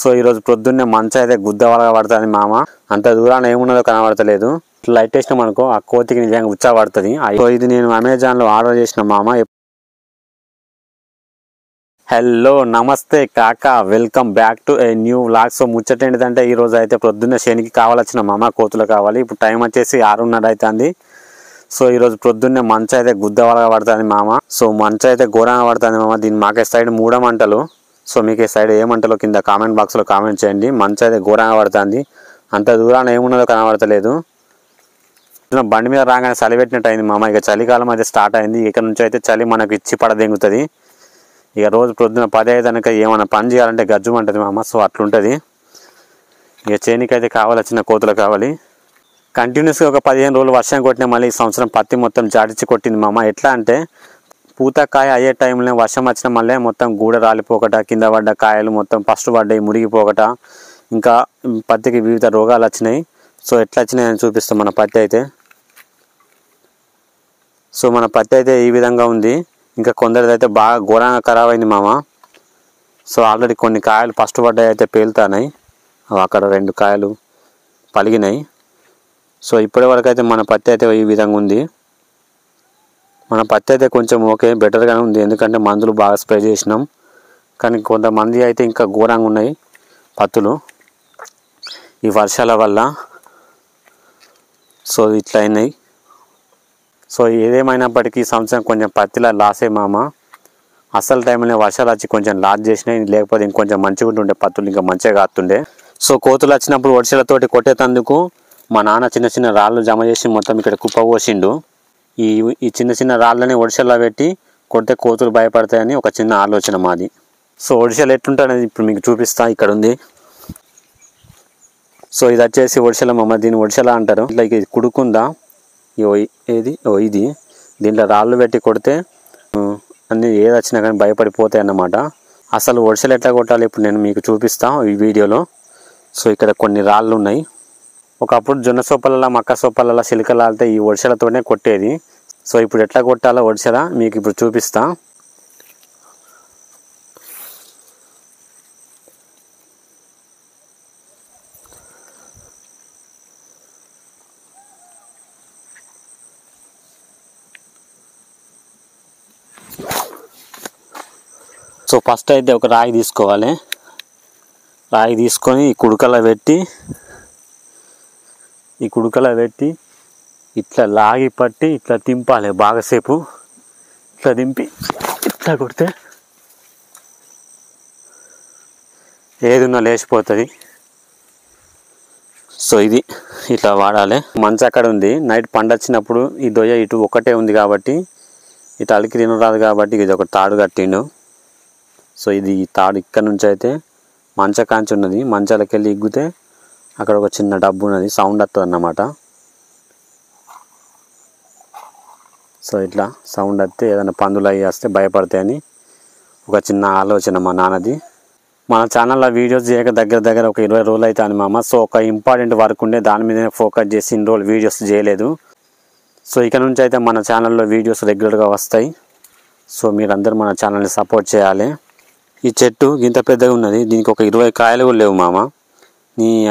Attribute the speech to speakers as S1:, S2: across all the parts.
S1: So ఈ రోజు పొద్దున్నే మంచం అయితే గుద్దవలగా పడుతుంది మామ. అంత దూరాన ఏమున్నదో కనబడతలేదు. లైట్ వేసినాం అనుకో ఆ కోతికి నిజంగా ఉచ్చా పడుతుంది. సో ఇది నేను అమెజాన్లో ఆర్డర్ చేసిన మామ. హలో నమస్తే కాకా, welcome back to a new vlog. So ముచ్చట ఏంటిదంటే ఈ రోజు అయితే పొద్దున్న శనికి కావాలొచ్చిన మామ, కోతులు కావాలి. ఇప్పుడు టైం వచ్చేసి 6:30 అవుతుంది. సో ఈరోజు పొద్దున్నే మంచం అయితే గుద్దవలగా పడుతుంది మామ. సో మంచం అయితే ఘోరంగా పడుతుంది మామ. దీని మాకే సైడ్ 3 మంటలు. సో మీకు సైడ్ ఏ మంటలో కింద కామెంట్ బాక్స్లో కామెంట్ చేయండి. మంచం అయితే ఘోరంగా పడుతుంది. అంత దూరాన ఏమున్నదో కనబడతలేదు. బండి మీద రాగానే చలి పెట్టినట్టు అయింది మామ. ఇక చలికాలం అయితే స్టార్ట్ అయింది. ఇక్కడ నుంచి అయితే చలి మనకు ఇచ్చి పడదెంగుతుంది. ఇక రోజు పొద్దున 10 అయ్యేదాక ఏమైనా పని చేయాలంటే గజ్జుమంటుంది మామ. సో అట్లుంటుంది. ఇక చేనికైతే కావాల్సిన కోతులు కావాలి. కంటిన్యూస్గా ఒక 15 రోజులు వర్షం కొట్టినా మళ్ళీ ఈ సంవత్సరం పత్తి మొత్తం జాడిచ్చి కొట్టింది మామ. ఎట్లా అంటే పూతకాయ అయ్యే టైంలో వర్షం వచ్చిన మళ్ళీ మొత్తం గూడ రాలిపోకట, కింద పడ్డ కాయలు మొత్తం ఫస్ట్ పడ్డాయి మురిగిపోకట, ఇంకా పత్తికి వివిధ రోగాలు వచ్చినాయి. సో ఎట్లా వచ్చినాయి అని చూపిస్తాం మన పత్తి అయితే. సో మన పత్తి అయితే ఈ విధంగా ఉంది. ఇంకా కొందరిది అయితే బాగా ఘోరంగా ఖరాబ్ అయింది మామ. సో ఆల్రెడీ కొన్ని కాయలు ఫస్ట్ పడ్డాయి అయితే పేలుతున్నాయి. అక్కడ 2 కాయలు పలిగినాయి. సో ఇప్పటి వరకు అయితే మన పత్తి అయితే ఈ విధంగా ఉంది. మన పత్తి అయితే కొంచెం ఓకే బెటర్గానే ఉంది, ఎందుకంటే మందులు బాగా స్ప్రే చేసినాం. కానీ కొంతమంది అయితే ఇంకా ఘోరంగా ఉన్నాయి పత్తులు ఈ వర్షాల వల్ల. సో ఇట్లా అయినాయి. సో ఏదేమైనప్పటికీ ఈ సంవత్సరం కొంచెం పత్తిలా లాసే మామ. అసలు టైంలో వర్షాలు వచ్చి కొంచెం లాస్ చేసినాయి, లేకపోతే ఇంకొంచెం మంచిగా ఉంటుండే పత్తులు, ఇంకా మంచిగా కాస్తుండే. సో కోతులు వచ్చినప్పుడు వర్షాలతోటి కొట్టేటందుకు మా నాన్న చిన్న చిన్న రాళ్ళు జమ చేసి మొత్తం ఇక్కడ కుప్ప పోసిండు. ఈ చిన్న చిన్న రాళ్ళని ఒడిశల్లో పెట్టి కొడితే కోతులు భయపడతాయని ఒక చిన్న ఆలోచన మాది. సో ఒడిశలు ఎట్లుంటాయనేది ఇప్పుడు మీకు చూపిస్తా. ఇక్కడ ఉంది. సో ఇది వచ్చేసి ఒడిశల మామ. దీన్ని ఒడిశల అంటారు. ఇట్లా ఇది కుడుకుందా ఇది దీంట్లో రాళ్ళు పెట్టి కొడితే అన్నీ ఏది వచ్చినా కానీ భయపడిపోతాయి అన్నమాట. అసలు ఒడిశలు ఎట్లా కొట్టాలి ఇప్పుడు నేను మీకు చూపిస్తాను ఈ వీడియోలో. సో ఇక్కడ కొన్ని రాళ్ళు ఉన్నాయి. ఒకప్పుడు జొన్న సోపలలో, మక్క సోపలలో సిలికలాలితే ఈ ఒడిశలతోనే కొట్టేది. సో ఇప్పుడు ఎట్లా కొట్టాలో ఒడిశల మీకు ఇప్పుడు చూపిస్తా. సో ఫస్ట్ అయితే ఒక రాయి తీసుకోవాలి. రాయి తీసుకొని ఈ కుడుకలో పెట్టి ఇట్లా లాగి పట్టి ఇట్లా తింపాలి బాగాసేపు. ఇట్లా దింపి ఇట్లా కొడితే ఏదున్నా లేచిపోతుంది. సో ఇది ఇట్లా వాడాలి. మంచం అక్కడ ఉంది. నైట్ పండొచ్చినప్పుడు ఈ దొయ్య ఇటు ఒకటే ఉంది కాబట్టి ఇటు అలికి తినరాదు కాబట్టి ఇది ఒక తాడు కట్టిండు. సో ఇది ఈ తాడు ఇక్కడ నుంచి అయితే మంచ కాంచి ఉన్నది. మంచాలకి వెళ్ళి ఇగ్గితే అక్కడ ఒక చిన్న డబ్బు ఉన్నది, సౌండ్ వస్తుంది అన్నమాట. సో ఇట్లా సౌండ్ వస్తే ఏదైనా పందులు అవి వస్తే భయపడతాయని ఒక చిన్న ఆలోచన మా నాన్నది. మన ఛానల్లో వీడియోస్ చేయక దగ్గర ఒక 20 రోజులు అయితే అని మామ. సో ఒక ఇంపార్టెంట్ వర్క్ ఉండే, దాని మీదనే ఫోకస్ చేసి ఇన్ని రోజులు వీడియోస్ చేయలేదు. సో ఇక నుంచి అయితే మన ఛానల్లో వీడియోస్ రెగ్యులర్గా వస్తాయి. సో మీరందరూ మన ఛానల్ని సపోర్ట్ చేయాలి. ఈ చెట్టు ఇంత పెద్దగా ఉన్నది, దీనికి ఒక 20 కాయలు కూడా లేవు మామ.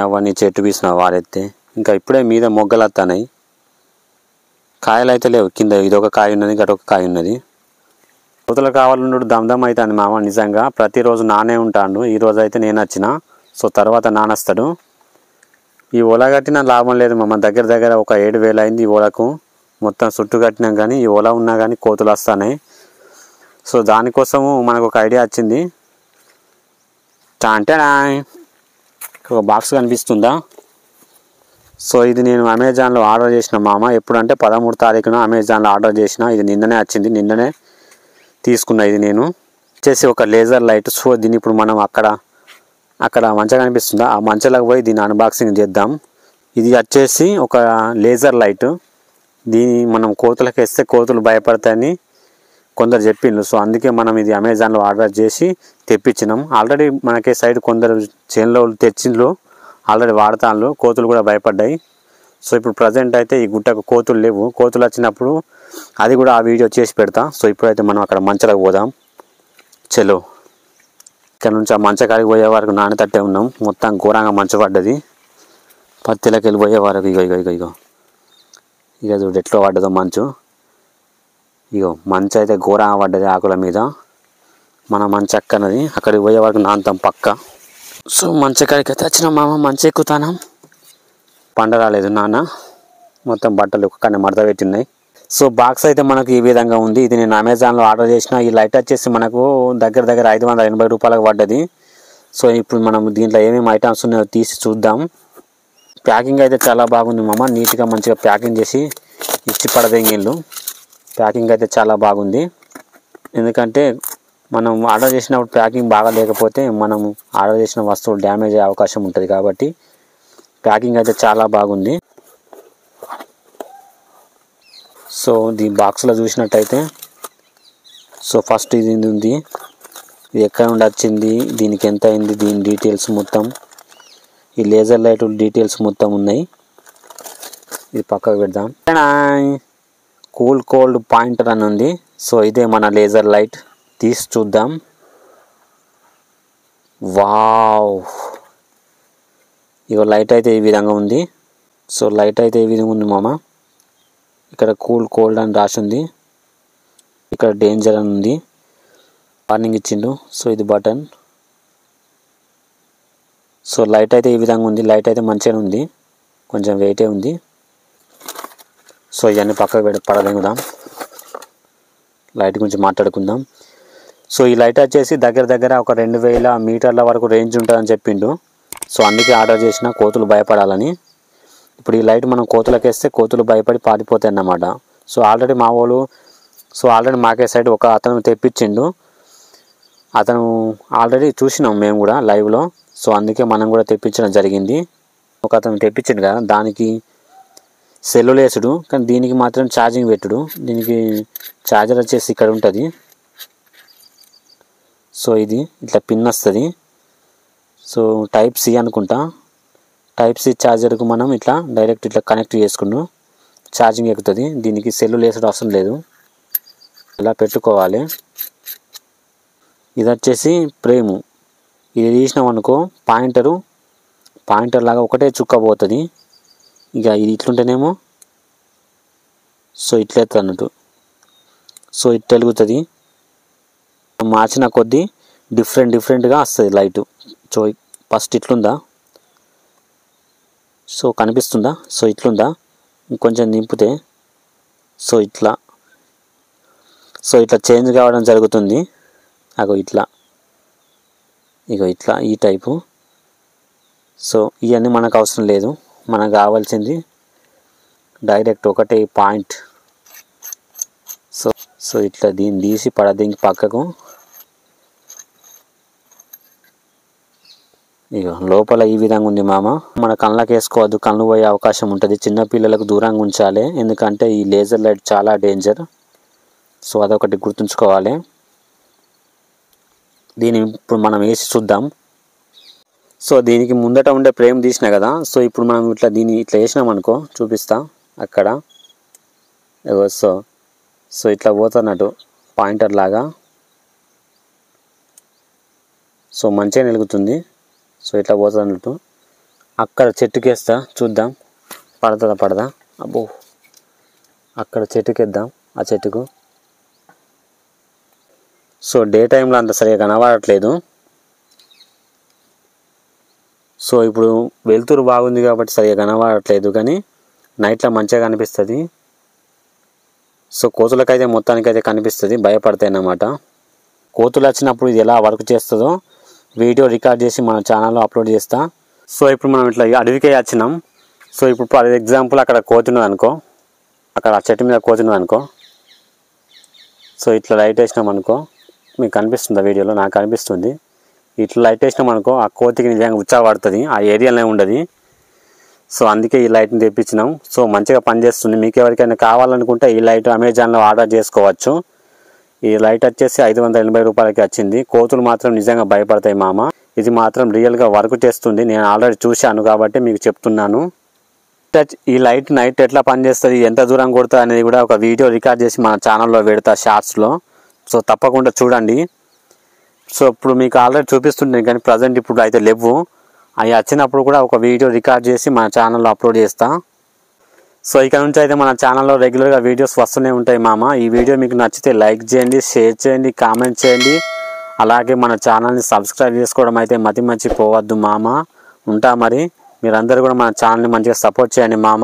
S1: అవన్నీ చెట్టు పీసిన వారెత్తే ఇంకా ఇప్పుడే మీద మొగ్గలు వస్తున్నాయి, కాయలు అయితే లేవు. కింద ఇదొక కాయ ఉన్నది, గటొక కాయ ఉన్నది. కోతులు కావాలన్నాడు దమ్దమ్ అవుతుంది మామ. నిజంగా ప్రతిరోజు నానే ఉంటాడు. ఈరోజు అయితే నేను వచ్చిన. సో తర్వాత నానస్తాడు. ఈ ఓల కట్టినా లాభం లేదు మామ. దగ్గర ఒక 7,000 అయింది ఈ ఓలకు. మొత్తం చుట్టూ కట్టినాం కానీ ఈ ఓల ఉన్నా కానీ కోతులు వస్తున్నాయి. సో దానికోసము మనకు ఒక ఐడియా వచ్చింది. అంటే ఒక బాక్స్ కనిపిస్తుందా? సో ఇది నేను అమెజాన్లో ఆర్డర్ చేసిన మామ. ఎప్పుడంటే 13 తారీఖున అమెజాన్లో ఆర్డర్ చేసిన. ఇది నిన్ననే వచ్చింది, నిన్ననే తీసుకున్నా. ఇది నేను వచ్చేసి ఒక లేజర్ లైట్. సో దీన్ని ఇప్పుడు మనం అక్కడ మంచం కనిపిస్తుందా, ఆ మంచంలోకి పోయి దీన్ని అన్బాక్సింగ్ చేద్దాం. ఇది వచ్చేసి ఒక లేజర్ లైట్. దీన్ని మనం కోతులకు వేస్తే కోతులు భయపడతాయని కొందరు చెప్పిండ్రు. సో అందుకే మనం ఇది అమెజాన్లో ఆర్డర్ చేసి తెప్పించినాం. ఆల్రెడీ మనకి సైడ్ కొందరు చేనులో తెచ్చిండ్రు, ఆల్రెడీ వాడతాను. కోతులు కూడా భయపడ్డాయి. సో ఇప్పుడు ప్రజెంట్ అయితే ఈ గుట్టకు కోతులు లేవు. కోతులు వచ్చినప్పుడు అది కూడా ఆ వీడియో చేసి పెడతా. సో ఇప్పుడైతే మనం అక్కడ మంచలకు పోదాం. చలో. ఇక్కడ నుంచి ఆ మంచకాడికి పోయే వరకు నానతట్టే ఉన్నాం. మొత్తం ఘోరంగా మంచు పడ్డది. పత్తిలోకి వెళ్ళి పోయే వరకు ఇక చూడు ఎట్లా పడ్డదో మంచు. మంచు అయితే ఘోరంగా పడ్డది ఆకుల మీద. మన మంచు అక్కనది అక్కడికి పోయే వరకు నాంతాం పక్క. సో మంచకాడికి అయితే వచ్చిన మామ మంచి ఎక్కుతాను. పండ రాలేదు నాన్న, మొత్తం బట్టలు ఒక్కనే మడత పెట్టినాయి. సో బాక్స్ అయితే మనకు ఈ విధంగా ఉంది. ఇది నేను అమెజాన్లో ఆర్డర్ చేసిన. ఈ లైట్ వచ్చేసి మనకు దగ్గర 580 రూపాయలకు పడ్డది. సో ఇప్పుడు మనం దీంట్లో ఏమేమి ఐటమ్స్ ఉన్నాయో తీసి చూద్దాం. ప్యాకింగ్ అయితే చాలా బాగుంది మామ, నీట్గా మంచిగా ప్యాకింగ్ చేసి ఇచ్చి పడదెంగిళ్ళు. ప్యాకింగ్ అయితే చాలా బాగుంది. ఎందుకంటే మనం ఆర్డర్ చేసినప్పుడు ప్యాకింగ్ బాగా లేకపోతే మనం ఆర్డర్ చేసిన వస్తువులు డ్యామేజ్ అయ్యే అవకాశం ఉంటుంది. కాబట్టి ప్యాకింగ్ అయితే చాలా బాగుంది. సో దీని బాక్స్లో చూసినట్టయితే సో ఫస్ట్ ఇది ఉంది, ఇది ఎక్కడ నుండి వచ్చింది, దీనికి ఎంత అయింది, దీని డీటెయిల్స్ మొత్తం, ఈ లేజర్ లైట్ డీటెయిల్స్ మొత్తం ఉన్నాయి. ఇది పక్కకు పెడదాం. కూల్ కోల్డ్ పాయింటర్ అని ఉంది. సో ఇదే మన లేజర్ లైట్, తీసి చూద్దాం. వావ్, ఇగో లైట్ అయితే ఈ విధంగా ఉంది. సో లైట్ అయితే ఈ విధంగా ఉంది మామ. ఇక్కడ కూల్ కోల్డ్ అని రాసి ఉంది, ఇక్కడ డేంజర్ అని ఉంది, వార్నింగ్ ఇచ్చిండు. సో ఇది బటన్. సో లైట్ అయితే ఈ విధంగా ఉంది. లైట్ అయితే మంచిగా ఉంది, కొంచెం వెయిటే ఉంది. సో ఇవన్నీ పక్కకు పడదెంగుదాం, లైట్ గురించి మాట్లాడుకుందాం. సో ఈ లైట్ వచ్చేసి దగ్గర ఒక 2000 మీటర్ల వరకు రేంజ్ ఉంటుందని చెప్పిండు. సో అందుకే ఆర్డర్ చేసిన, కోతులు భయపడాలని. ఇప్పుడు ఈ లైట్ మనం కోతులకు వేస్తే కోతులు భయపడి పారిపోతాయి అన్నమాట. సో ఆల్రెడీ మా వాళ్ళు మాకే సైడ్ ఒక అతను తెప్పించిండు. అతను ఆల్రెడీ చూసినాం మేము కూడా లైవ్లో. సో అందుకే మనం కూడా తెప్పించడం జరిగింది. ఒక అతను తెప్పించిండు కదా, దానికి సెల్లులేసుడు, కానీ దీనికి మాత్రం ఛార్జింగ్ పెట్టుడు. దీనికి ఛార్జర్ వచ్చేసి ఇక్కడ ఉంటుంది. సో ఇది ఇట్లా పిన్ వస్తుంది. సో టైప్ సి అనుకుంటా. టైప్ సి ఛార్జర్కు మనం ఇట్లా డైరెక్ట్ ఇట్లా కనెక్ట్ చేసుకున్నాం, ఛార్జింగ్ ఎక్కుతుంది. దీనికి సెల్లులేసుడు అవసరం లేదు, ఇలా పెట్టుకోవాలి. ఇది వచ్చేసి ప్రేము. ఇది తీసినాం అనుకో పాయింటర్ లాగా ఒకటే చుక్క పోతుంది. ఇక ఇది ఇట్లుంటేనేమో సో ఇట్లెత్తుంది అన్నట్టు. సో ఇట్ వెలుగుతుంది. మార్చిన కొద్దీ డిఫరెంట్గా వస్తుంది లైటు. సో ఫస్ట్ ఇట్లుందా, సో కనిపిస్తుందా, సో ఇట్లుందా, ఇంకొంచెం నింపితే సో ఇట్లా చేంజ్ కావడం జరుగుతుంది. ఇట్లా ఈ టైపు. సో ఇవన్నీ మనకు అవసరం లేదు, మనకు కావాల్సింది డైరెక్ట్ ఒకటే పాయింట్. సో ఇట్లా దీన్ని తీసి పడదీనికి పక్కకు. ఇక లోపల ఈ విధంగా ఉంది మామ. మన కళ్ళకి వేసుకోవద్దు, కళ్ళు పోయే అవకాశం ఉంటుంది. చిన్నపిల్లలకు దూరంగా ఉంచాలి, ఎందుకంటే ఈ లేజర్ లైట్ చాలా డేంజర్. సో అదొకటి గుర్తుంచుకోవాలి. దీన్ని ఇప్పుడు మనం వేసి చూద్దాం. సో దీనికి ముందట ఉండే ఫ్రేమ్ తీసిన కదా. సో ఇప్పుడు మనం దీన్ని ఇట్లా వేసినాం అనుకో, చూపిస్తా అక్కడ. సో ఇట్లా పోతున్నట్టు పాయింటర్ లాగా. సో మంచిగా వెలుగుతుంది. సో ఇట్లా పోతున్నట్టు అక్కడ చెట్టుకేస్తా, చూద్దాం పడదా. అబ్బో, అక్కడ చెట్టుకేద్దాం, ఆ చెట్టుకు. సో డే టైంలో అంత సరిగా కనబడట్లేదు. సో ఇప్పుడు వెలుతురు బాగుంది కాబట్టి సరిగా కనబడట్లేదు, కానీ నైట్లో మంచిగా కనిపిస్తుంది. సో కోతులకైతే మొత్తానికైతే కనిపిస్తుంది, భయపడతాయి అన్నమాట. కోతులు వచ్చినప్పుడు ఇది ఎలా వర్క్ చేస్తుందో వీడియో రికార్డ్ చేసి మన ఛానల్లో అప్లోడ్ చేస్తా. సో ఇప్పుడు మనం ఇట్లా అడవికే వచ్చినాం. సో ఇప్పుడు ఫర్ ఎగ్జాంపుల్ అక్కడ కోతున్నది అనుకో, అక్కడ ఆ చెట్టు మీద కోతున్నది అనుకో. సో ఇట్లా లైట్ వేసినాం అనుకో, మీకు కనిపిస్తుందా వీడియోలో? నాకు కనిపిస్తుంది. ఇట్లా లైట్ వేసినాం అనుకో, ఆ కోతికి నిజంగా ఉత్సాహపడుతుంది, ఆ ఏరియాలోనే ఉండదు. సో అందుకే ఈ లైట్ని తెప్పించినాం. సో మంచిగా పనిచేస్తుంది. మీకు ఎవరికైనా కావాలనుకుంటే ఈ లైట్ అమెజాన్లో ఆర్డర్ చేసుకోవచ్చు. ఈ లైట్ వచ్చేసి 580 రూపాయలకి వచ్చింది. కోతులు మాత్రం నిజంగా భయపడతాయి మామ. ఇది మాత్రం రియల్గా వర్క్ చేస్తుంది. నేను ఆల్రెడీ చూశాను కాబట్టి మీకు చెప్తున్నాను. ఈ లైట్ నైట్ ఎట్లా పనిచేస్తుంది, ఎంత దూరం కొడుతుంది అనేది కూడా ఒక వీడియో రికార్డ్ చేసి మన ఛానల్లో పెడతా షార్ట్స్లో. సో తప్పకుండా చూడండి. సో ఇప్పుడు మీకు ఆల్రెడీ చూపిస్తుంటాను కానీ ప్రజెంట్ ఇప్పుడు అయితే లేవు. అవి వచ్చినప్పుడు కూడా ఒక వీడియో రికార్డ్ చేసి మన ఛానల్లో అప్లోడ్ చేస్తా. సో ఇక నుంచి అయితే మన ఛానల్లో రెగ్యులర్గా వీడియోస్ వస్తూనే ఉంటాయి మామ. ఈ వీడియో మీకు నచ్చితే లైక్ చేయండి, షేర్ చేయండి, కామెంట్ చేయండి. అలాగే మన ఛానల్ని సబ్స్క్రైబ్ చేసుకోవడం అయితే మర్చిపోవద్దు మామ. ఉంటా మరి. మీరందరూ కూడా మన ఛానల్ని మంచిగా సపోర్ట్ చేయండి మామ.